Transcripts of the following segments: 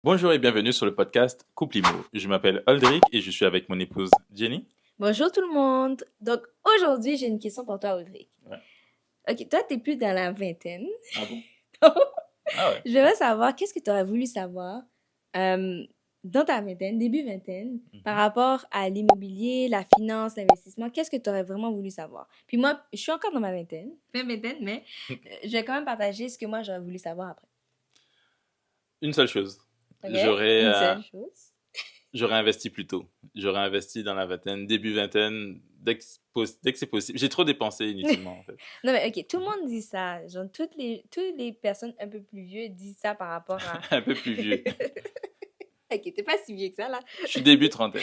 Bonjour et bienvenue sur le podcast Couple Imo. Je m'appelle Aldric et je suis avec mon épouse Jenny. Bonjour tout le monde. Donc aujourd'hui, j'ai une question pour toi, Audrey. Ouais. Ok, toi, t'es plus dans la vingtaine. Ah bon? Ah ouais. Je veux savoir, qu'est-ce que tu aurais voulu savoir euh, dans ta vingtaine, début vingtaine, par Mhm. rapport à l'immobilier, la finance, l'investissement. Qu'est-ce que tu aurais vraiment voulu savoir? Puis moi, je suis encore dans ma vingtaine, mais je vais quand même partager ce que moi, j'aurais voulu savoir après. Une seule chose. Ok? J'aurais, Une euh, seule chose. j'aurais investi plus tôt. J'aurais investi dans la vingtaine, début vingtaine, dès que c'est possible. J'ai trop dépensé inutilement en fait. Non, mais ok, tout le monde dit ça. Genre, toutes les personnes un peu plus vieux disent ça par rapport à... Un peu plus vieux. Ok, t'es pas si vieux que ça, là. Je suis début trentaine.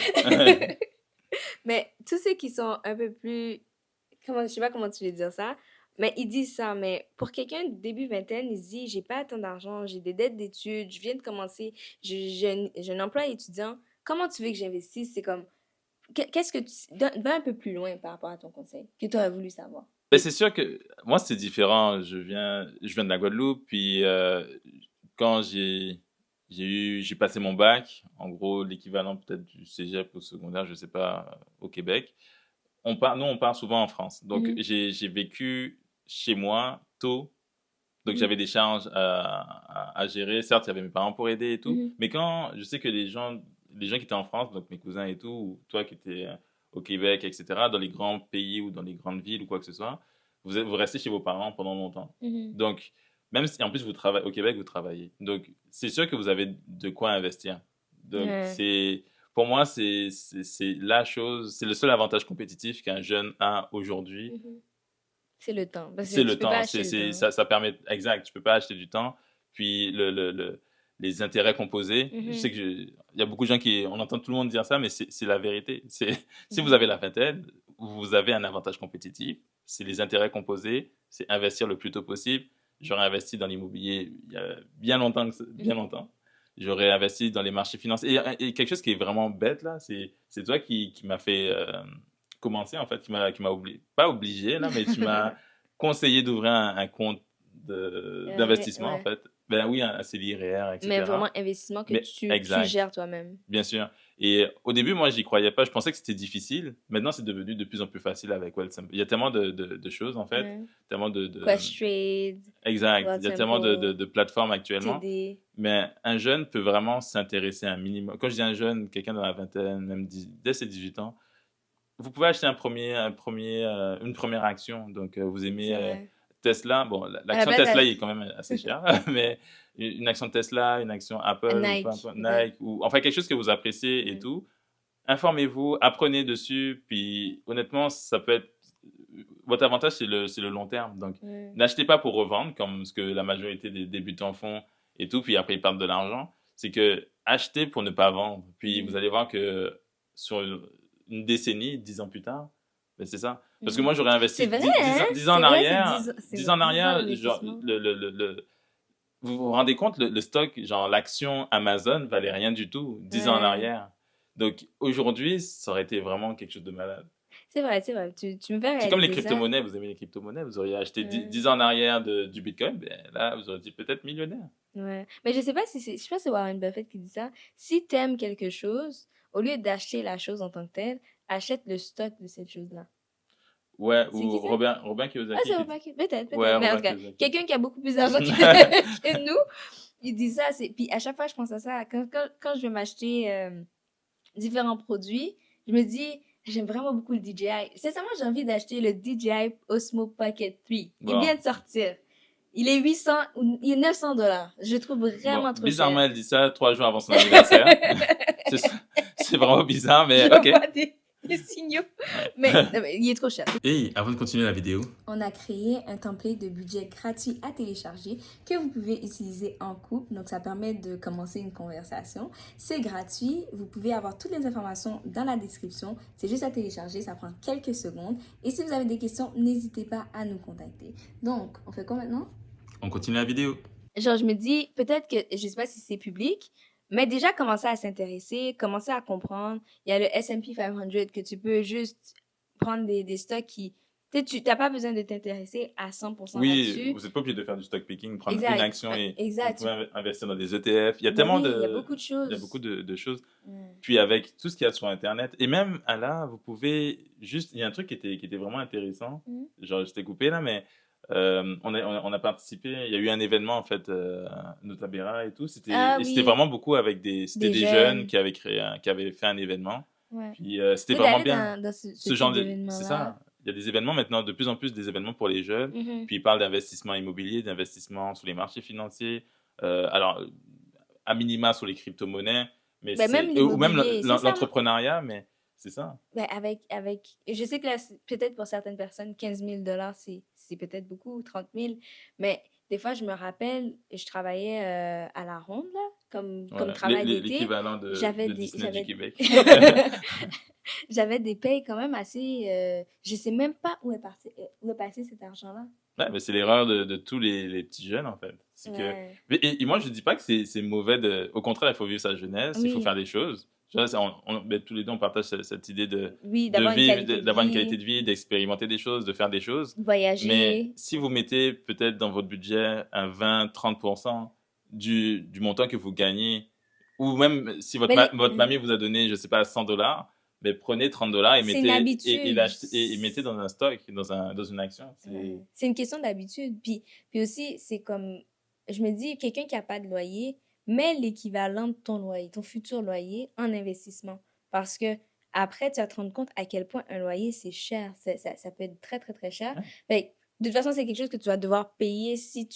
Mais tous ceux qui sont un peu plus... Comment, je sais pas comment tu veux dire ça, mais ils disent ça. Mais pour quelqu'un de début vingtaine, il se dit, j'ai pas tant d'argent, j'ai des dettes d'études, je viens de commencer, j'ai un emploi étudiant. Comment tu veux que j'investisse? C'est comme... Qu'est-ce que tu... Va un peu plus loin par rapport à ton conseil que tu aurais voulu savoir. Mais c'est sûr que moi c'est différent. Je viens de la Guadeloupe, puis quand j'ai passé mon bac, en gros l'équivalent peut-être du cégep au secondaire, je sais pas, au Québec. Nous on part souvent en France. Donc Mhm, j'ai vécu chez moi tôt. Donc mhm, j'avais des charges à gérer. Certes, il y avait mes parents pour aider et tout. mhm, Mais quand je sais que les gens qui étaient en France, donc mes cousins et tout, ou toi qui étais au Québec, etc., dans les grands pays ou dans les grandes villes ou quoi que ce soit, vous restez chez vos parents pendant longtemps. mhm. Donc, même si en plus vous travaillez au Québec, vous travaillez. Donc, c'est sûr que vous avez de quoi investir. Donc, Ouais. pour moi, c'est la chose, c'est le seul avantage compétitif qu'un jeune a aujourd'hui. Mhm. C'est le temps. Parce que C'est tu le peux pas temps. acheter le temps. Ça permet, exact, tu peux pas acheter du temps. Puis les intérêts composés, je sais Mhm, que il y a beaucoup de gens on entend tout le monde dire ça, mais c'est la vérité. Si vous mhm, avez la vingtaine, vous avez un avantage compétitif. C'est les intérêts composés, c'est investir le plus tôt possible. J'aurais investi dans l'immobilier il y a bien longtemps, bien mhm. longtemps. J'aurais investi dans les marchés financiers. Et quelque chose qui est vraiment bête là, c'est toi qui m'a fait commencer en fait, qui m'a pas obligé là, mais tu m'as conseillé d'ouvrir un compte d'investissement en Ouais. fait. Ben oui, un CELI, REER, Mais etc. vraiment investissement que Mais tu exact, gères toi-même. bien sûr. Et au début, moi, j'y croyais pas. Je pensais que c'était difficile. Maintenant, c'est devenu de plus en plus facile avec Wealthsimple. Il y a tellement de choses en fait, Ouais. tellement Questrade, exact. Il y a tellement Wealthsimple, de plateformes actuellement. TD. Mais un jeune peut vraiment s'intéresser à un minimum. Quand je dis un jeune, quelqu'un dans la vingtaine, même dès ses 18 ans, vous pouvez acheter une première action. Donc, vous aimez C'est vrai. Tesla. Bon, À la l'action base, Tesla il est quand même assez cher, mais une action Tesla, une action Apple ou peu Nike, importe, peut-être. Nike, ou enfin quelque chose que vous appréciez et Ouais. tout. Informez-vous, apprenez dessus, puis honnêtement, ça peut être votre avantage, c'est le long terme. Donc, Ouais. n'achetez pas pour revendre, comme ce que la majorité des débutants font et tout, puis après ils perdent de l'argent. C'est que achetez pour ne pas vendre. Puis vous Mhm, allez voir que sur une décennie, 10 ans plus tard, ben c'est ça. Parce que mhm. moi, j'aurais C'est investi vrai, 10 hein? ans, 10 ans en C'est vrai, c'est arrière. 10 ans, c'est 10 vrai, ans en 10 ans arrière, genre, d'investissement. vous vous rendez compte, le stock, genre l'action Amazon valait rien du tout 10 ans en Ouais. arrière. Donc aujourd'hui, ça aurait été vraiment quelque chose de malade. C'est vrai, c'est vrai. Tu me fais C'est comme les réaliser ça. crypto-monnaies. Vous aimez les crypto-monnaies, vous auriez acheté Ouais. 10 ans en arrière du Bitcoin, ben là, vous auriez été peut-être millionnaire. Ouais. Mais je sais pas si c'est, je sais pas si c'est Warren Buffett qui dit ça. Si t'aimes quelque chose, au lieu d'acheter la chose en tant que telle, achète le stock de cette chose-là. Ouais, C'est qui ou ça? Robin Ah, Kiyosaki c'est qui dit. Robert Peut-être, Ouais, peut-être. Mais en Robin tout cas, Kiyosaki. quelqu'un qui a beaucoup plus d'argent que nous, il dit ça. Puis à chaque fois, je pense à ça. Quand je vais m'acheter différents produits, je me dis, j'aime vraiment beaucoup le DJI. Sincèrement, j'ai envie d'acheter le DJI Osmo Pocket 3. Il vient Bon, de sortir. Il est 800, il est 900 $. Je le trouve bon, vraiment trop bizarrement, cher. elle dit ça 3 jours avant son anniversaire. C'est c'est vraiment bizarre, mais Je ok. vois des signaux. Ouais. Mais il est trop cher. Et avant de continuer la vidéo, On a créé un template de budget gratuit à télécharger que vous pouvez utiliser en couple. Donc, ça permet de commencer une conversation. C'est gratuit. Vous pouvez avoir toutes les informations dans la description. C'est juste à télécharger. Ça prend quelques secondes. Et si vous avez des questions, n'hésitez pas à nous contacter. Donc, on fait quoi maintenant? on continue la vidéo. Genre, je me dis, peut-être que, je sais pas si c'est public, mais déjà commencer à s'intéresser, commencer à comprendre. Il y a le S&P 500 que tu peux juste prendre des stocks qui Tu n'as pas besoin de t'intéresser à 100% Oui, là-dessus. vous n'êtes pas obligé de faire du stock picking, prendre une Exact. action et vous Exact. pouvez investir dans des ETF. Il y a Ben tellement oui, il y a de, beaucoup de il y a beaucoup choses. de choses. Ouais. Puis avec tout ce qu'il y a sur Internet, et même à là, vous pouvez juste, il y a un truc qui était vraiment intéressant. Mhm. Genre, je t'ai coupé là, mais on a participé. Il y a eu un événement en fait, Notabera et tout. Ah C'était oui, vraiment beaucoup avec c'était des des jeunes jeunes. qui avaient fait un événement. Ouais. Puis c'était Faut vraiment d'aller bien. dans ce Ce genre type de, c'est d'événement-là. ça. Il y a des événements maintenant, de plus en plus des événements pour les jeunes. Mhm. Puis ils parlent d'investissement immobilier, d'investissement sur les marchés financiers. Alors, à minima sur les crypto-monnaies, mais Ben, même ou même l'immobilier, c'est ça. l'entrepreneuriat, mais c'est ça. Ben, je sais que là, peut-être pour certaines personnes, 15 000 $, c'est peut-être beaucoup, 30 000. Mais des fois, je me rappelle, je travaillais à la ronde, là, comme Ouais, travail d'été. l'équivalent J'avais de des, Disney du j'avais, Québec. j'avais des payes quand même assez. Je sais même pas où est passé cet argent-là. Ouais, mais c'est l'erreur de tous les petits jeunes, en fait. C'est que, Ouais. et moi, je dis pas que c'est mauvais au contraire, il faut vivre sa jeunesse, il faut Oui, faire des choses. Tu vois, ben, tous les deux, on partage cette idée oui, de d'avoir une vivre, qualité de d'avoir une qualité vie, de vie, d'expérimenter des choses, de faire des choses. Mais voyager. si vous mettez peut-être dans votre budget un 20-30% du montant que vous gagnez, ou même si Mais votre mamie vous a donné, je sais pas, $100, mais prenez $30 et c'est une habitude. mettez dans un stock, dans une action. Ouais. C'est une question d'habitude. Puis aussi, c'est comme, je me dis, quelqu'un qui n'a pas de loyer, mets l'équivalent de ton loyer, ton futur loyer, en investissement. Parce que après, tu vas te rendre compte à quel point un loyer, c'est cher. Ça peut être très, très, très cher. Ouais, Fait que, de toute façon, c'est quelque chose que tu vas devoir payer si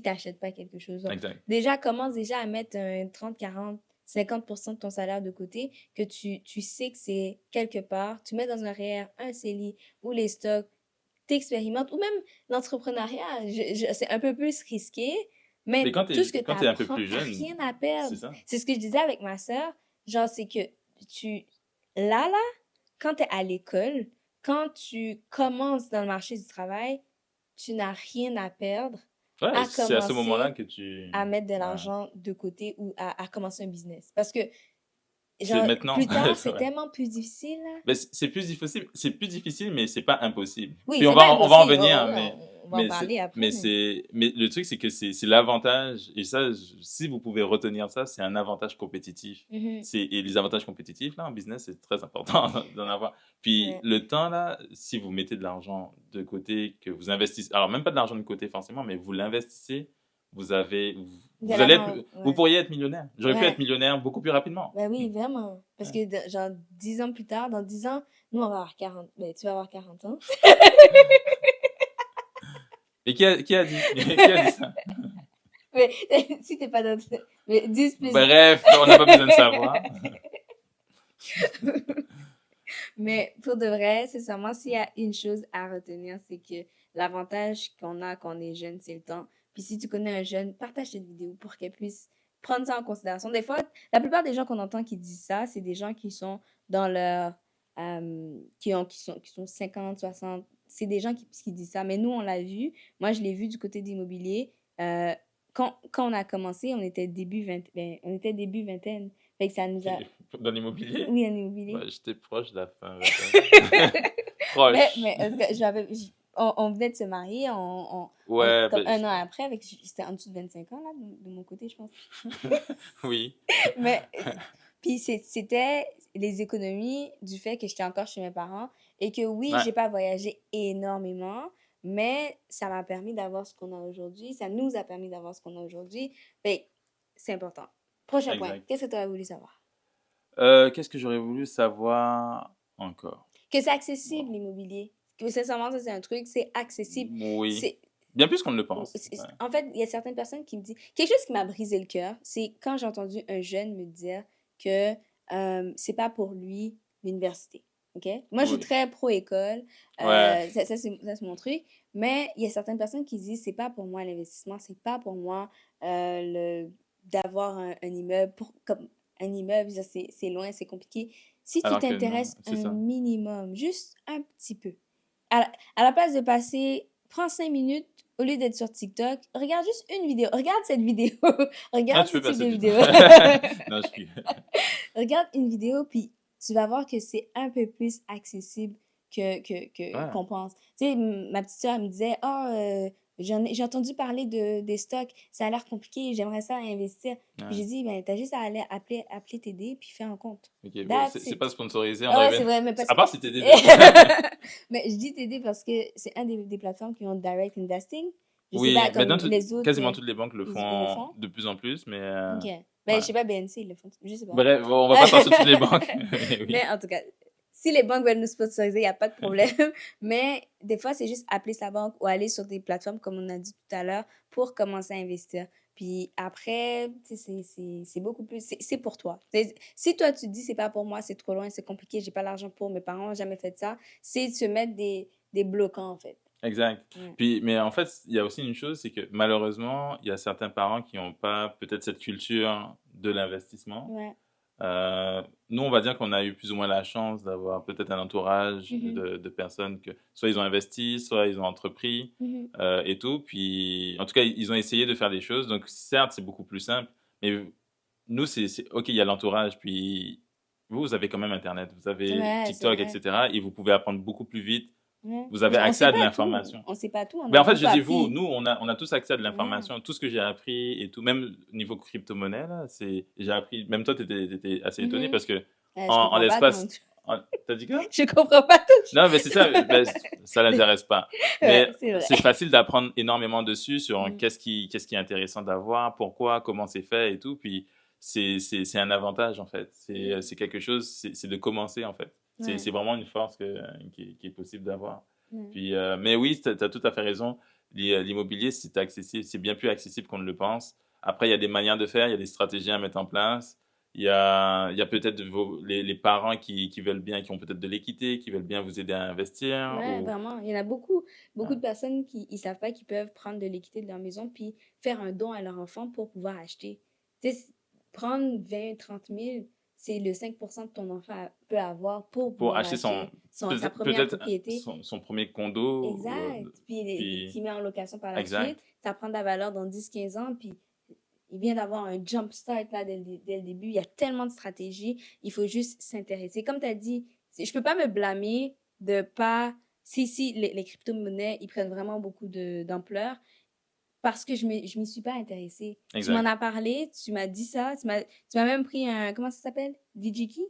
t'achètes pas quelque chose. Donc, exact. déjà, commence déjà à mettre un 30, 40, 50% de ton salaire de côté, que tu sais que c'est quelque part. Tu mets dans un REER, un CELI ou les stocks, t'expérimentes, ou même l'entrepreneuriat, c'est un peu plus risqué, Mais mais tout ce que tu quand t'es un peu apprends, plus t'as jeune, rien à c'est perdre. ça. C'est ce que je disais avec ma sœur, genre, c'est que tu, là, quand tu es à l'école, quand tu commences dans le marché du travail, tu n'as rien à perdre Ouais, à c'est à ce moment-là commencer que tu... à mettre de Ouais. l'argent de côté ou à commencer un business. Parce que, C'est genre, maintenant, plus tard, c'est c'est vrai. tellement plus difficile, là. Mais c'est plus difficile, mais c'est pas impossible. Oui, Puis c'est pas on va en impossible. venir, On va en parler après, mais... mais le truc, c'est que c'est l'avantage, et ça, si vous pouvez retenir ça, c'est un avantage compétitif. Mhm. Et les avantages compétitifs, là, en business, c'est très important d'en avoir. Puis Ouais. le temps, là, si vous mettez de l'argent de côté, que vous investissez, alors même pas de l'argent de côté forcément, mais vous l'investissez, De l'argent, vous ouais. pourriez être millionnaire. J'aurais pu être Ouais. millionnaire beaucoup plus rapidement. Ben oui, vraiment. Parce Ouais. que, genre, 10 ans plus tard, dans 10 ans, nous, on va avoir 40. Ben, tu vas avoir 40 ans. Et qui a dit, qui a dit ça? Mais si t'es pas dans... Mais 10 plus... Bref, on n'a pas besoin de savoir. Mais pour de vrai, sincèrement, s'il y a une chose à retenir, c'est que l'avantage qu'on a quand on est jeune, c'est le temps. Puis si tu connais un jeune, partage cette vidéo pour qu'elle puisse prendre ça en considération. Des fois, la plupart des gens qu'on entend qui disent ça, c'est des gens qui sont dans leur... qui sont 50, 60. C'est des gens qui disent ça. Mais nous, on l'a vu. Moi, je l'ai vu du côté de l'immobilier. Quand on a commencé, on était début vingtaine. Fait que ça nous a... Dans l'immobilier? Oui, en immobilier. Ouais, j'étais proche de la fin. Mais Proche. en tout cas, on venait de se marier, Ouais, comme ben, un an après, c'était en dessous de 25 ans, là, de mon côté, je pense. oui. Mais, puis c'était les économies du fait que j'étais encore chez mes parents et que oui, Ouais, j'ai pas voyagé énormément, mais ça m'a permis d'avoir ce qu'on a aujourd'hui, ça nous a permis d'avoir ce qu'on a aujourd'hui. Fait que c'est important. Prochain point, exact. qu'est-ce que tu aurais voulu savoir? Qu'est-ce que j'aurais voulu savoir encore? Que c'est accessible, l'immobilier. Que sincèrement, ça, c'est un truc, c'est accessible. Oui. C'est, Bien plus qu'on ne le pense. Ouais. En fait, il y a certaines personnes qui me disent... Quelque chose qui m'a brisé le cœur, c'est quand j'ai entendu un jeune me dire que c'est pas pour lui l'université. OK? Moi, je suis Oui. très pro-école. Ouais. Ça, c'est mon truc. Mais il y a certaines personnes qui disent c'est pas pour moi l'investissement, c'est pas pour moi d'avoir un immeuble. Comme un immeuble, c'est loin, c'est compliqué. Si tu Alors que non, t'intéresses c'est un ça. minimum, juste un petit peu, à la place de passer, prends 5 minutes au lieu d'être sur TikTok, regarde juste une vidéo. Regarde cette vidéo. Ah, Regarde tu ce peux type de passer du temps. vidéo. Non, je suis. Regarde une vidéo, puis tu vas voir que c'est un peu plus accessible Ouais. qu'on pense. Tu sais, ma petite sœur elle me disait, j'ai entendu parler des stocks, ça a l'air compliqué, j'aimerais ça investir. Puis Ouais. j'ai dit, ben, t'as juste à aller appeler TD puis faire un compte. Ok, bon, That's c'est it. pas sponsorisé, on Ah aurait ouais, bien. c'est vrai, mais parce À que... part si t'étais. Mais je dis TD parce que c'est un des plateformes qui ont direct investing. Je sais pas, Oui, mais comme les autres, quasiment toutes les banques le ils le font font. de plus en plus, mais OK. Ben, ouais. je sais pas, BNC, ils le font. Je sais pas. Bref, bon, on va pas sortir toutes les banques, mais oui. Mais en tout cas, si les banques veulent nous sponsoriser, il n'y a pas de problème. Mais des fois, c'est juste appeler sa banque ou aller sur des plateformes, comme on a dit tout à l'heure, pour commencer à investir. Puis après, tu sais, c'est beaucoup plus... C'est pour toi. Si toi, tu te dis, c'est pas pour moi, c'est trop loin, c'est compliqué, j'ai pas l'argent pour, mes parents n'ont jamais fait ça, c'est de se mettre des bloquants, en fait. Exact. Ouais. Puis, mais en fait, il y a aussi une chose, c'est que malheureusement, il y a certains parents qui n'ont pas peut-être cette culture de l'investissement. Ouais. Nous, on va dire qu'on a eu plus ou moins la chance d'avoir peut-être un entourage de personnes que soit ils ont investi, soit ils ont entrepris et tout. Puis, en tout cas, ils ont essayé de faire des choses. Donc, certes, c'est beaucoup plus simple. Mais nous, OK, il y a l'entourage. Puis, vous avez quand même Internet, vous avez Ouais, c'est TikTok, vrai. etc. Et vous pouvez apprendre beaucoup plus vite. Ouais. Vous avez On accès sait à de pas tout. l'information. On sait pas tout. On Mais a en fait, je beaucoup dis vous, appris. nous, on a tous accès à de Ouais. l'information. Tout ce que j'ai appris et tout, même niveau crypto-monnaie, là, j'ai appris. Même toi, t'étais assez étonné parce que Je en comprends pas l'espace. tout. T'as dit quoi? Je comprends pas tout. Non, mais c'est ça, ben, ça l'intéresse pas. Mais Ouais, c'est vrai. c'est facile d'apprendre énormément dessus sur Mm. qu'est-ce qui est intéressant d'avoir, pourquoi, comment c'est fait et tout. Puis c'est un avantage en fait. C'est quelque chose, c'est de commencer en fait. Ouais. C'est vraiment une force qui est possible d'avoir. Ouais. Puis, mais oui, tu as tout à fait raison. L'immobilier, c'est accessible, c'est bien plus accessible qu'on ne le pense. Après, il y a des manières de faire, il y a des stratégies à mettre en place. Il y a peut-être les parents qui veulent bien, qui ont peut-être de l'équité, qui veulent bien vous aider à investir. Ouais, Ou... vraiment. Il y en a beaucoup Ouais. de personnes qui ne savent pas qu'ils peuvent prendre de l'équité de leur maison puis faire un don à leur enfant pour pouvoir acheter. Tu sais, prendre 20, 30 000, c'est le 5% de ton enfant peut avoir pour Pour pouvoir acheter acheter sa première peut-être propriété. son premier condo. Exact. Puis qui met en location par la Exact. suite. Ça prend de la valeur dans 10-15 ans. Puis il vient d'avoir un jump start là, dès le début. Il y a tellement de stratégies. Il faut juste s'intéresser. Comme tu as dit, je peux pas me blâmer de pas... Si les crypto-monnaies, ils prennent vraiment beaucoup d'ampleur parce que je m'y suis pas intéressée. Exact. Tu m'en as parlé, tu m'as dit ça, tu m'as même pris un... Comment ça s'appelle? DigiKey?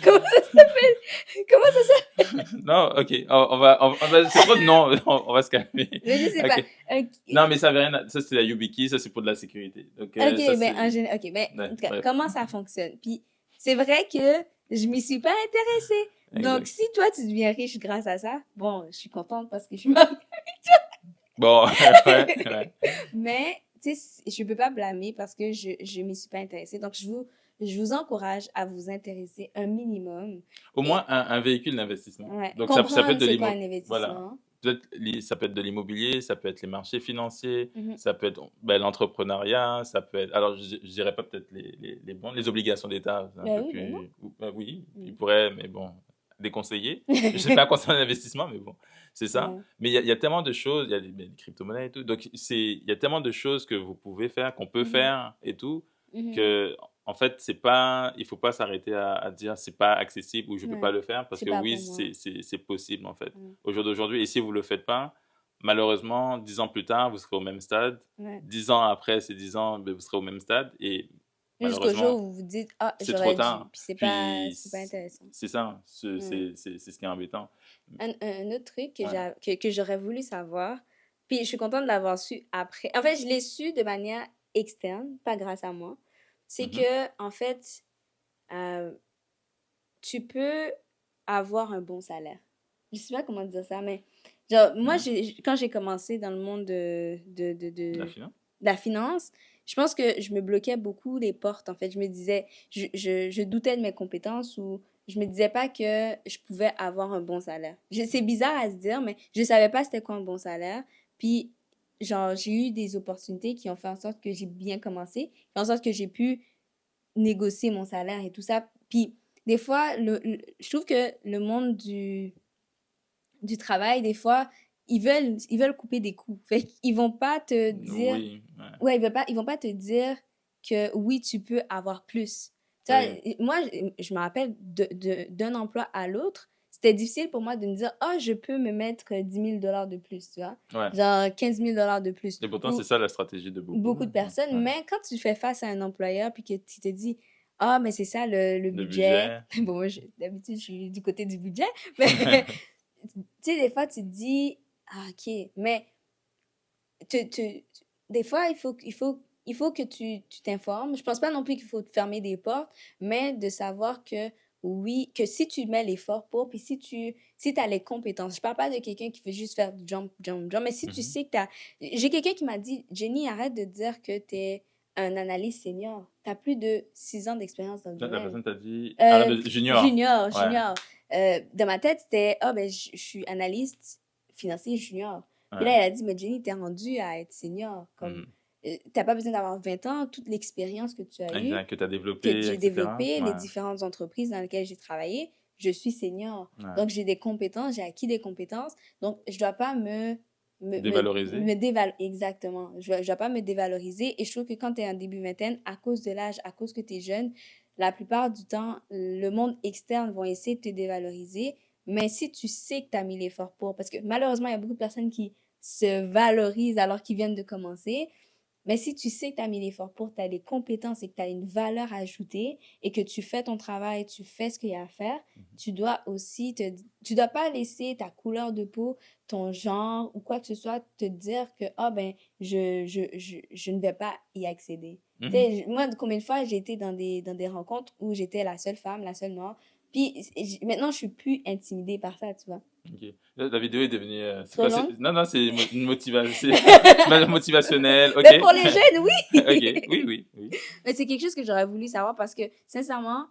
Comment ça s'appelle? Comment ça s'appelle? Non, ok. C'est trop de noms. On va se calmer. Je sais Ok. pas. Non, mais ça avait rien. Ça, c'est la YubiKey. Ça, c'est pour de la sécurité. Donc, Ok, ça, ben, c'est... mais Ouais, en tout cas, bref. comment ça fonctionne? Puis, c'est vrai que je m'y suis pas intéressée. Donc, Exact. si toi, tu deviens riche grâce à ça, bon, je suis contente parce que je suis mariée. Bon, ouais. Mais, tu sais, je peux pas blâmer parce que je m'y suis pas intéressée. Donc, je vous encourage à vous intéresser un minimum. Au moins un véhicule d'investissement. Ouais. Donc, ça peut Comprendre être de c'est quoi un l'immobilier. Voilà. investissement. Peut-être, ça peut être de l'immobilier, ça peut être les marchés financiers, Mhm. ça peut être l'entrepreneuriat, ça peut être... Alors, je dirais pas peut-être les bons, les obligations d'État. C'est un Ben peu oui, plus... ben non. Oui, Mm. ils pourraient, mais bon, déconseiller. Je sais pas concernant l'investissement, mais bon, c'est ça. Ouais. Mais il y a tellement de choses, il y a les crypto-monnaies et tout. Donc, il y a tellement de choses que vous pouvez faire, qu'on peut Mhm. faire et tout, Mhm. que... En fait, il faut pas s'arrêter à dire c'est pas accessible ou je peux Ouais. pas le faire parce C'est que pas oui, pour moi. c'est possible en fait. Ouais. Au jour d'aujourd'hui, et si vous le faites pas, malheureusement, 10 ans plus tard, vous serez au même stade. Ouais. 10 ans après ces 10 ans, ben, vous serez au même stade et Jusqu'au jour malheureusement, où vous vous dites, ah, c'est trop j'aurais dû. tard. Puis c'est Puis pas intéressant. c'est ça, Ouais. c'est ce qui est embêtant. Un autre truc Ouais. que j'aurais voulu savoir, puis je suis contente de l'avoir su après. En fait, je l'ai su de manière externe, pas grâce à moi. C'est Mhm. que, en fait, tu peux avoir un bon salaire. Je sais pas comment dire ça, mais genre, moi, quand j'ai commencé dans le monde La finance? de la finance, je pense que je me bloquais beaucoup les portes, en fait. Je me disais, je doutais de mes compétences ou je me disais pas que je pouvais avoir un bon salaire. C'est bizarre à se dire, mais je savais pas c'était quoi un bon salaire. Puis, genre, j'ai eu des opportunités qui ont fait en sorte que j'ai bien commencé, fait en sorte que j'ai pu négocier mon salaire et tout ça. Puis, des fois, je trouve que le monde du travail, des fois, ils veulent couper des coûts. Fait qu'ils vont pas te dire... Oui, ouais. Ouais, ils vont pas te dire que oui, tu peux avoir plus. Tu vois, Oui. moi, je me rappelle d'un emploi à l'autre, c'était difficile pour moi de me dire, ah, je peux me mettre 10 000 $ de plus, tu vois, Ouais. genre 15 000 $ de plus. Et pourtant, c'est Ou ça la stratégie de beaucoup. beaucoup de personnes, Ouais. mais quand tu fais face à un employeur puis que tu te dis, ah, mais c'est ça le Le budget. budget. Bon, moi, d'habitude, je suis du côté du budget, mais tu sais, des fois, tu te dis, ah, ok, mais des fois, il faut que tu t'informes. Je pense pas non plus qu'il faut te fermer des portes, mais de savoir que oui, que si tu mets l'effort pour, puis si as les compétences, je parle pas de quelqu'un qui veut juste faire du jump, jump, jump, mais si tu Mhm. sais que j'ai quelqu'un qui m'a dit, Jenny, arrête de dire que tu es un analyste senior. Tu as plus de 6 ans d'expérience dans le La domaine. personne t'a dit, Euh, junior. junior, Ouais. junior. Dans ma tête, c'était, ah, ben, je suis analyste financier junior. Puis là, Ouais. elle a dit, mais Jenny, t'es rendue à être senior. Comme, Mhm. t'as pas besoin d'avoir 20 ans, toute l'expérience que tu as eue, Exact, que tu as que développé, j'ai etc. développée, les Ouais. différentes entreprises dans lesquelles j'ai travaillé, je suis senior. Ouais. Donc, j'ai des compétences, j'ai acquis des compétences. Donc, je dois pas Dévalorisé. exactement. Je dois pas me dévaloriser. Et je trouve que quand tu es en début vingtaine, à cause de l'âge, à cause que tu es jeune, la plupart du temps, le monde externe vont essayer de te dévaloriser. Mais si tu sais que tu as mis l'effort pour, parce que malheureusement, il y a beaucoup de personnes qui se valorisent alors qu'ils viennent de commencer. Mais si tu sais que tu as mis l'effort pour, tu as les compétences et que tu as une valeur ajoutée et que tu fais ton travail, tu fais ce qu'il y a à faire, tu dois aussi tu dois pas laisser ta couleur de peau, ton genre ou quoi que ce soit te dire que, ah ben, je ne vais pas y accéder. Tu Mhm. sais, moi, combien de fois j'ai été dans des rencontres où j'étais la seule femme, la seule noire. Puis maintenant, je suis plus intimidée par ça, tu vois. Ok. La vidéo est devenue. C'est Trop quoi? longue? Non, non, c'est une motivation. Motivationnelle. Ok. Mais pour les jeunes, Ok. oui! Oui, oui, oui. Mais c'est quelque chose que j'aurais voulu savoir parce que, sincèrement,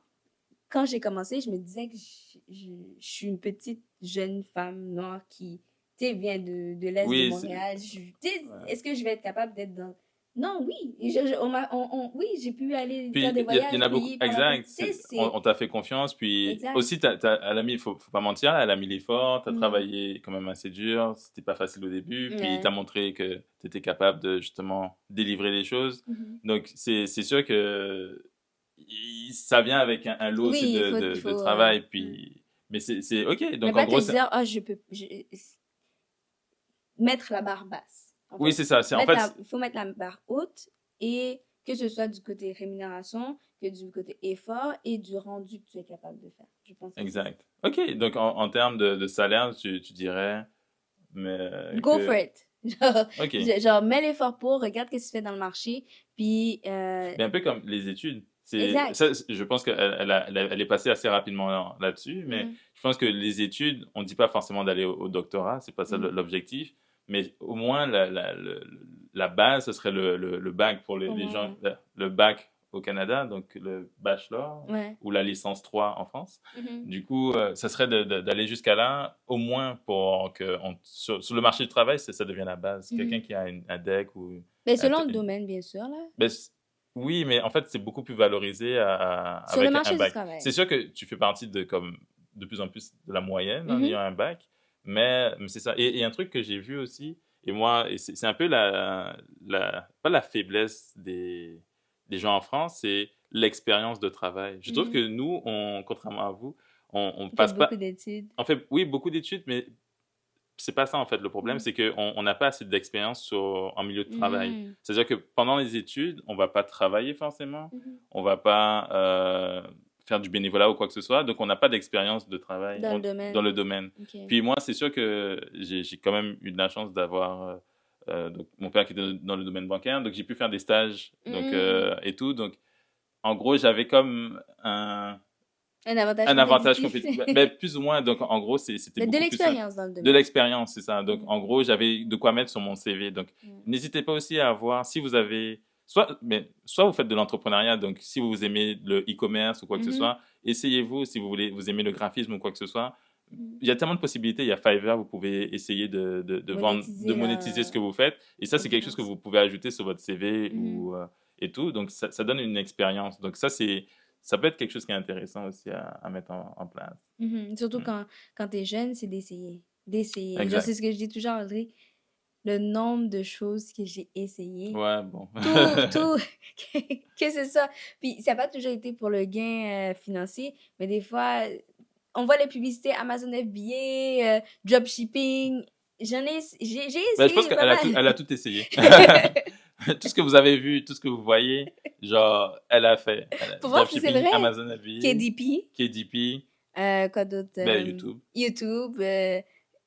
quand j'ai commencé, je me disais que je suis une petite jeune femme noire qui, tu sais, vient de l'Est de Oui, Montréal. Tu sais, ouais. est-ce que je vais être capable d'être dans... Non, oui. Oui, j'ai pu aller faire Puis des il y en voyages a beaucoup. payés par la... Tu Exact. sais, On c'est... t'a fait confiance. Puis Exact. aussi, elle a mis, faut pas mentir, elle a mis l'effort. T'as Mhm. travaillé quand même assez dur. C'était pas facile au début. Puis Ouais. t'as montré que t'étais capable de justement délivrer les choses. Mhm. Donc c'est sûr que ça vient avec un lot aussi Oui, il de faut travail. ouais. Puis mais c'est ok. Mais Donc en pas te gros, dire, ah, mettre la barre basse, en oui, fait. c'est ça. C'est en fait. Il faut mettre la barre haute et que ce soit du côté rémunération, que du côté effort et du rendu que tu es capable de faire. Je pense que c'est ça. Exact. Ok. Donc en termes de salaire, tu dirais mais Go for it. Genre, ok. mets l'effort pour, regarde ce que tu fais dans le marché, puis Mais un peu comme les études. exact. Je pense qu'elle est passée assez rapidement là-dessus, mais Mhm, je pense que les études, on ne dit pas forcément d'aller au doctorat, c'est pas ça mhm. l'objectif, mais au moins la base, ce serait le bac pour Au les moins, gens, ouais. le bac au Canada, donc le bachelor Ouais. ou la licence 3 en France. Mhm, Du coup, ça serait d'aller jusqu'à là, au moins pour que sur le marché du travail, ça devienne la base. Quelqu'un mhm. qui a un DEC ou Mais un selon le domaine, bien sûr, là. ben, oui, mais en fait, c'est beaucoup plus valorisé Sur le avec un marché du bac. C'est travail. sûr que tu fais partie de comme de plus en plus de la moyenne en Mhm, ayant un bac, mais c'est ça. Et un truc que j'ai vu aussi, et moi, et c'est un peu pas la faiblesse des gens en France, c'est l'expérience de travail. Je trouve mhm. que nous, contrairement à vous, on passe Faites beaucoup pas. d'études. On fait, oui, beaucoup d'études, mais c'est pas ça en fait le problème, Mhm. c'est qu'on n'a pas assez d'expérience en milieu de travail. Mhm, C'est-à-dire que pendant les études, on va pas travailler forcément, mhm. on va pas faire du bénévolat ou quoi que ce soit, donc on n'a pas d'expérience de travail Dans le dans domaine. le domaine. OK. Puis moi, c'est sûr que j'ai quand même eu de la chance d'avoir donc mon père qui était dans le domaine bancaire, donc j'ai pu faire des stages donc Mhm. et tout, donc en gros j'avais comme Un avantage un avantage compétitif. compétitif. Ben, plus ou moins. Donc, en gros, c'était Mais de beaucoup plus l'expérience dans le de domaine. l'expérience, c'est ça. Donc, Mhm. en gros, j'avais de quoi mettre sur mon CV. Donc, Mhm. n'hésitez pas aussi à voir si vous avez, soit vous faites de l'entrepreneuriat. Donc, si vous aimez le e-commerce ou quoi que ce Mhm. soit, essayez-vous. Si vous aimez le graphisme ou quoi que ce soit, Mhm. il y a tellement de possibilités. Il y a Fiverr, vous pouvez essayer de vendre, de Monétiser monétiser ce que vous faites. Et ça, c'est quelque chose que compétence. vous pouvez ajouter sur votre CV Mhm. et tout. Donc, ça donne une expérience. Donc, ça peut être quelque chose qui est intéressant aussi à mettre en place. Mhm. Surtout Mm. quand tu es jeune, c'est d'essayer. D'essayer. Genre, c'est Exact. ce que je dis toujours, Audrey. Le nombre de choses que j'ai essayées. Ouais, bon. Tout que que c'est ça. Puis ça n'a pas toujours été pour le gain financier, mais des fois, on voit les publicités Amazon FBA, dropshipping. J'ai Ben, je pense essayé pas qu'elle a mal. elle a tout essayé. Tout ce que vous avez vu, tout ce que vous voyez, genre, elle a fait. Pour voir si c'est Dropshipping, vrai. Amazon FBA, KDP, KDP, quoi d'autre? ben, YouTube, YouTube,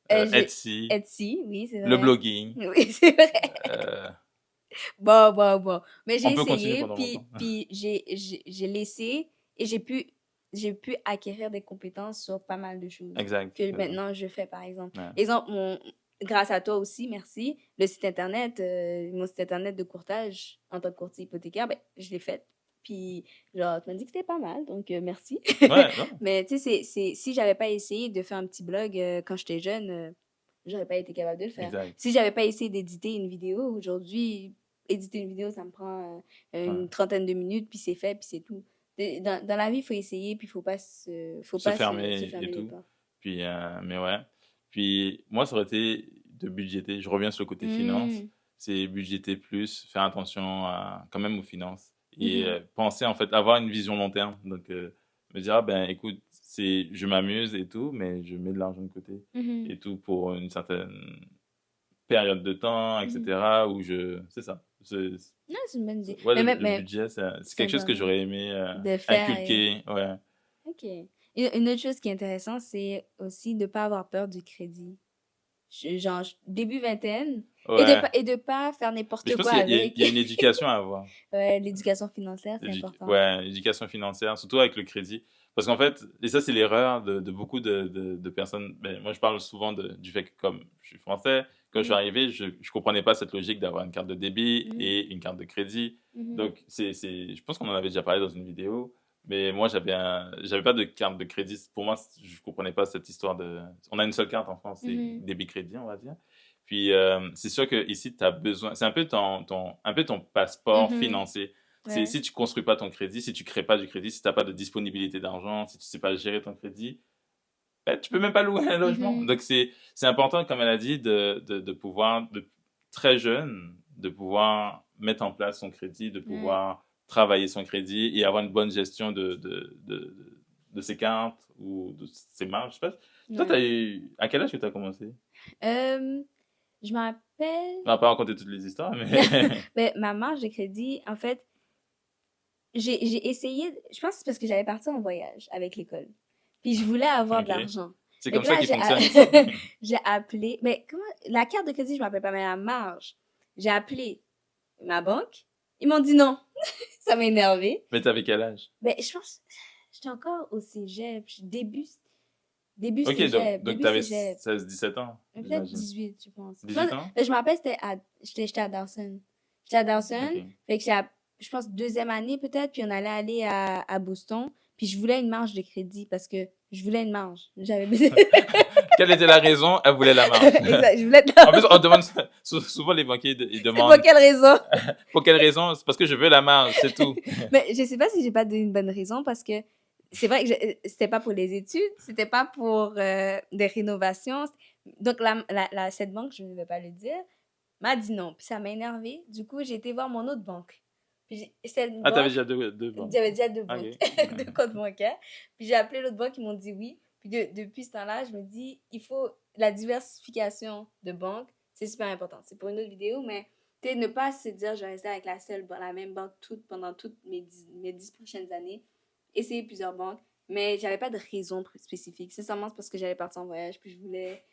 Etsy, Etsy, oui, c'est le vrai. blogging. Oui, c'est vrai. euh, Bon. Mais j'ai on peut continuer essayé, pendant longtemps. puis j'ai laissé et j'ai pu acquérir des compétences sur pas mal de choses Exact. que maintenant je fais, par exemple. Ouais. Exemple, grâce à toi aussi, merci, le site internet, mon site internet de courtage en tant que courtier hypothécaire, ben, je l'ai fait. Puis, genre, tu m'as dit que c'était pas mal, donc merci. Ouais, non. Mais tu sais, si j'avais pas essayé de faire un petit blog quand j'étais jeune, j'aurais pas été capable de le faire. Exact. Si j'avais pas essayé d'éditer une vidéo, aujourd'hui, éditer une vidéo, ça me prend une trentaine de minutes, puis c'est fait, puis c'est tout. Dans la vie, il faut essayer, puis il faut pas se fermer se fermer et les tout. portes. Puis, mais ouais. Puis, moi, ça aurait été de budgéter. Je reviens sur le côté finance. C'est budgéter plus, faire attention quand même aux finances. Et penser, en fait, avoir une vision long terme. Donc, me dire, ah, ben, écoute, je m'amuse et tout, mais je mets de l'argent de côté et tout pour une certaine période de temps, etc. Où c'est ça. Non, c'est une bonne idée. Ouais, Mais le budget, c'est quelque chose que j'aurais aimé de faire inculquer. Ouais. OK. Une autre chose qui est intéressante, c'est aussi de ne pas avoir peur du crédit. Genre, début vingtaine, Ouais. et de pas faire n'importe Mais je pense quoi qu'il y a, avec. il y a une éducation à avoir. Ouais, l'éducation financière, c'est important. Ouais, l'éducation financière, surtout avec le crédit. Parce qu'en fait, et ça, c'est l'erreur de beaucoup de personnes. Ben, moi, je parle souvent du fait que, comme je suis français, quand je suis arrivé, je ne comprenais pas cette logique d'avoir une carte de débit et une carte de crédit. Donc, je pense qu'on en avait déjà parlé dans une vidéo. Mais moi, j'avais pas de carte de crédit. Pour moi, je comprenais pas cette histoire on a une seule carte en France, c'est débit-crédit, on va dire. Puis, c'est sûr que ici, tu as besoin. C'est un peu ton passeport financier. Ouais. Si tu construis pas ton crédit, si tu crées pas du crédit, si tu n'as pas de disponibilité d'argent, si tu sais pas gérer ton crédit, ben, tu peux même pas louer un logement. Donc, c'est important, comme elle a dit, de pouvoir, très jeune, de pouvoir mettre en place son crédit, de pouvoir travailler son crédit et avoir une bonne gestion de ses cartes ou de ses marges. Je sais pas. Toi, à quel âge que tu as commencé? Je me rappelle. On va pas raconter toutes les histoires, mais. Mais ma marge de crédit, en fait, j'ai essayé. Je pense que c'est parce que j'avais parti en voyage avec l'école. Puis je voulais avoir de l'argent. C'est comme ça qu'il fonctionne. J'ai appelé. Mais comment. La carte de crédit, je ne me rappelle pas, mais la marge. J'ai appelé ma banque. Ils m'ont dit non. Ça m'a énervé. Mais t'avais quel âge? Ben, je pense. J'étais encore au cégep. Début Ok, cégep. donc t'avais 16-17 ans. Peut-être 18, je pense. 18 ans? Je me rappelle, j'étais à Dawson. J'étais à Dawson. Ok. Fait que je pense, deuxième année peut-être, puis on allait aller à Boston. Puis je voulais une marge de crédit parce que je voulais une marge. J'avais besoin. Quelle était la raison? Elle voulait la marge. Exact, je voulais En plus, on demande, souvent les banquiers, ils demandent. Pour quelle raison? Pour quelle raison? C'est parce que je veux la marge, c'est tout. Mais je sais pas si j'ai pas donné une bonne raison parce que c'est vrai que c'était pas pour les études, c'était pas pour des rénovations. Donc, cette banque, je ne vais pas le dire, m'a dit non. Puis ça m'a énervée. Du coup, j'ai été voir mon autre banque. Puis t'avais déjà deux banques? J'avais déjà deux banques, Okay. deux comptes bancaires. Puis j'ai appelé l'autre banque, ils m'ont dit oui. Puis depuis ce temps-là, je me dis, il faut la diversification de banques, c'est super important. C'est pour une autre vidéo, mais ne pas se dire, je vais rester avec la même banque pendant toutes mes 10 prochaines années. Essayer plusieurs banques, mais j'avais pas de raison spécifique. C'est seulement parce que j'allais partir en voyage, puis je voulais...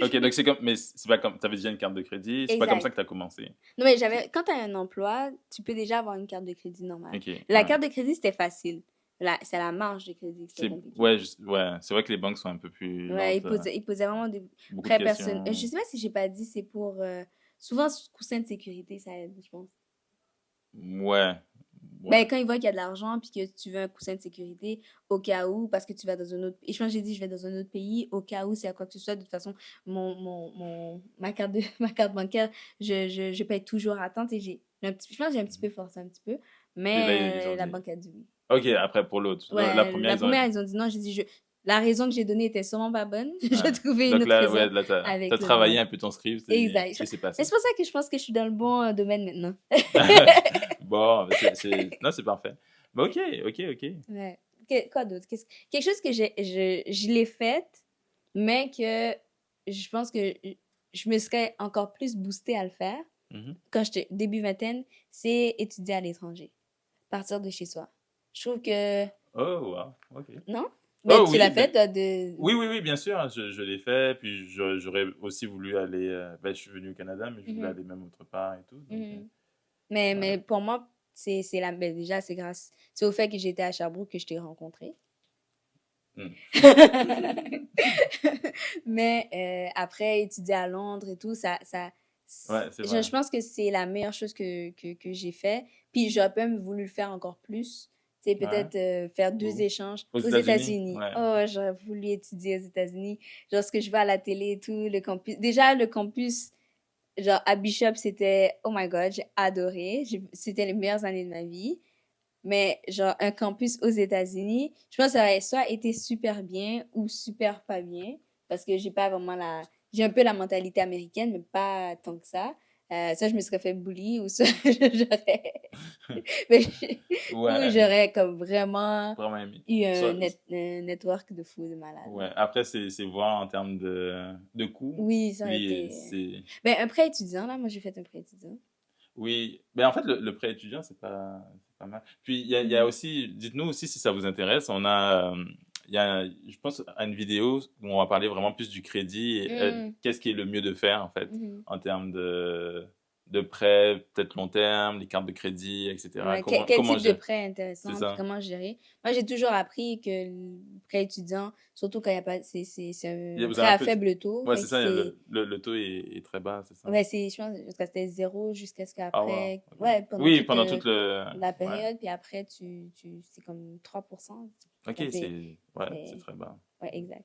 Ok, donc mais c'est pas comme, t'avais déjà une carte de crédit, c'est pas comme ça que t'as commencé. Non, mais quand t'as un emploi, tu peux déjà avoir une carte de crédit normale. Okay, la carte de crédit, c'était facile. C'est la marge de crédit qui était compliquée. Ouais, c'est vrai que les banques sont un peu plus... Ouais, ils posaient vraiment des prêts personnels. Je sais pas si j'ai pas dit, c'est pour... souvent, coussin de sécurité, ça aide, je pense. Ouais. Ben, quand ils voient qu'il y a de l'argent puis que tu veux un coussin de sécurité au cas où, parce que tu vas dans un autre... Et je pense que j'ai dit, je vais dans un autre pays, au cas où, c'est à quoi que ce soit. De toute façon, ma carte bancaire, je paye toujours à attente. Et je pense que j'ai un petit peu forcé un petit peu. Mais la banque a dit oui. Ok, après, pour l'autre. Ouais, la première, ils ont dit non. J'ai dit, la raison que j'ai donnée était sûrement pas bonne. J'ai trouvé une autre raison. Donc là, t'as travaillé un peu ton script. Exact. C'est pour ça que je pense que je suis dans le bon domaine maintenant. Bon, non, c'est parfait. Bah, ok, ok, ok. Ouais. Quoi d'autre? Quelque chose que je l'ai faite, mais que je pense que je me serais encore plus boostée à le faire Mhm. quand j'étais début vingtaine, c'est étudier à l'étranger. Partir de chez soi. Je trouve que... Oh, wow, ok. Non? Mais Oh tu oui, l'as ben, fait, toi, de... oui, oui, oui, bien sûr, hein, je l'ai fait, puis j'aurais aussi voulu aller, ben, je suis venu au Canada, mais je voulais Mhm, aller même autre part et tout, donc, mhm. voilà. Mais pour moi, ben, déjà, c'est au fait que j'étais à Sherbrooke que je t'ai rencontré. Hmm. Mais après, étudier à Londres et tout, Ouais, c'est je, vrai. je pense que c'est la meilleure chose que j'ai fait. Puis j'aurais même voulu le faire encore plus. Tu sais, Ouais. peut-être faire 2 Où? échanges Aux aux États-Unis? États-Unis. Ouais. Oh, j'aurais voulu étudier aux États-Unis. Genre, ce que je vois à la télé et tout, le campus. Déjà, le campus, genre, à Bishop, c'était, oh my God, j'ai adoré. C'était les meilleures années de ma vie. Mais genre un campus aux États-Unis, je pense que ça aurait soit été super bien ou super pas bien parce que j'ai pas vraiment j'ai un peu la mentalité américaine mais pas tant que ça. Ça je me serais fait bully ou ça j'aurais mais ou Ouais, j'aurais comme vraiment vraiment aimé. eu Ça- un network de fou de malade. ouais. Après, c'est voir en termes de coût. Oui, ça aurait Puis, été c'est... ben un prêt étudiant là, moi j'ai fait un prêt étudiant. Oui. Mais en fait, le prêt étudiant, c'est pas mal. Puis, il y a Mhm. aussi... Dites-nous aussi si ça vous intéresse. On a... il y a, je pense, à une vidéo où on va parler vraiment plus du crédit et Mm, qu'est-ce qui est le mieux de faire, en fait, mhm. en termes de prêts, peut-être long terme, les cartes de crédit, etc. Ouais, quel Comment type de gérer? prêt C'est intéressant, puis ça. comment gérer? Moi, j'ai toujours appris que le prêt étudiant, surtout quand il y a pas, c'est un Vous prêt avez un à peu... faible taux, Ouais, fait c'est que ça, c'est, le taux est très bas, c'est ça. ouais, je pense, jusqu'à c'était 0 jusqu'à ce Ah, wow. qu'après, Ok. ouais, pendant Oui, toute pendant toute la ouais. période, puis après, c'est comme 3%. Ok, Fait que c'est c'est, très bas. ouais, exact.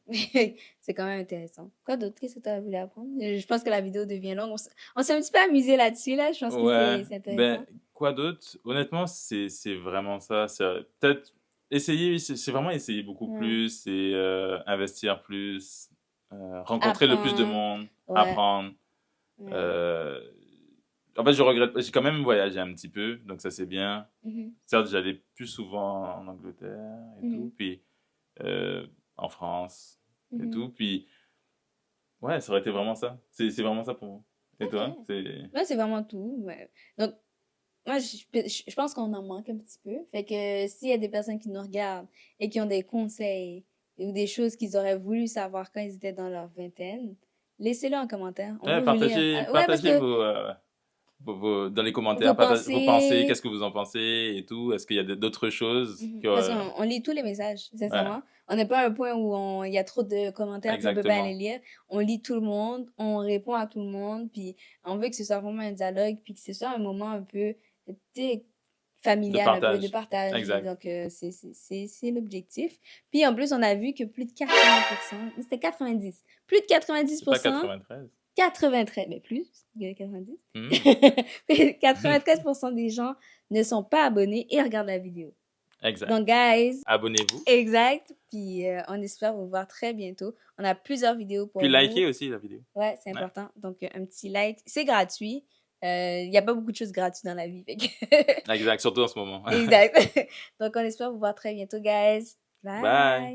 C'est quand même intéressant. Quoi d'autre? Qu'est-ce que tu as voulu apprendre? Je pense que la vidéo devient longue. On s'est un petit peu amusé là-dessus, là. Je pense que Ouais, c'est ben, intéressant. quoi d'autre? Honnêtement, c'est vraiment ça. Peut-être essayer, c'est vraiment essayer beaucoup Ouais. plus, c'est investir plus, rencontrer le plus de Apprendre. monde, Ouais. apprendre. Ouais. Euh, En fait, je regrette, j'ai quand même voyagé un petit peu, donc ça c'est bien. Mhm. Certes, j'allais plus souvent en Angleterre et Mhm. tout, puis euh, en France et Mhm. tout, puis ouais, ça aurait été vraiment ça. C'est vraiment ça pour moi. Et toi? OK. C'est... Moi, c'est vraiment tout. Ouais. Donc, moi, je pense qu'on en manque un petit peu. Fait que s'il y a des personnes qui nous regardent et qui ont des conseils ou des choses qu'ils auraient voulu savoir quand ils étaient dans leur vingtaine, laissez-le en commentaire. On Ouais, veut vous lire. Ouais, parce partagez que dans les commentaires, vos vos pensées, pensées. qu'est-ce que vous en pensez et tout. Est-ce qu'il y a d'autres choses que... Parce qu'on lit tous les messages, ouais, sincèrement. On n'est pas à un point où il y a trop de commentaires puis on peut pas les exactement. lire. On lit tout le monde, on répond à tout le monde, puis on veut que ce soit vraiment un dialogue, puis que ce soit un moment un peu, tu sais, De familial, un peu de partage. partage. Exact. Donc, c'est l'objectif. Puis en plus, on a vu que plus de 80%, c'était 90, plus de C'est pas 90%, 93? 93, mais plus que 90, Hmm. 93% des gens ne sont pas abonnés et regardent la vidéo. Donc, Exact. guys, Abonnez-vous. exact. Puis, on espère vous voir très bientôt. On a plusieurs vidéos Puis pour vous. likez aussi la vidéo. Ouais, c'est Ouais. important. Donc, un petit like. C'est gratuit. Il n'y a pas beaucoup de choses gratuites dans la vie. Fait que Exact, surtout en ce moment. exact. Donc, on espère vous voir très bientôt, guys. Bye. Bye.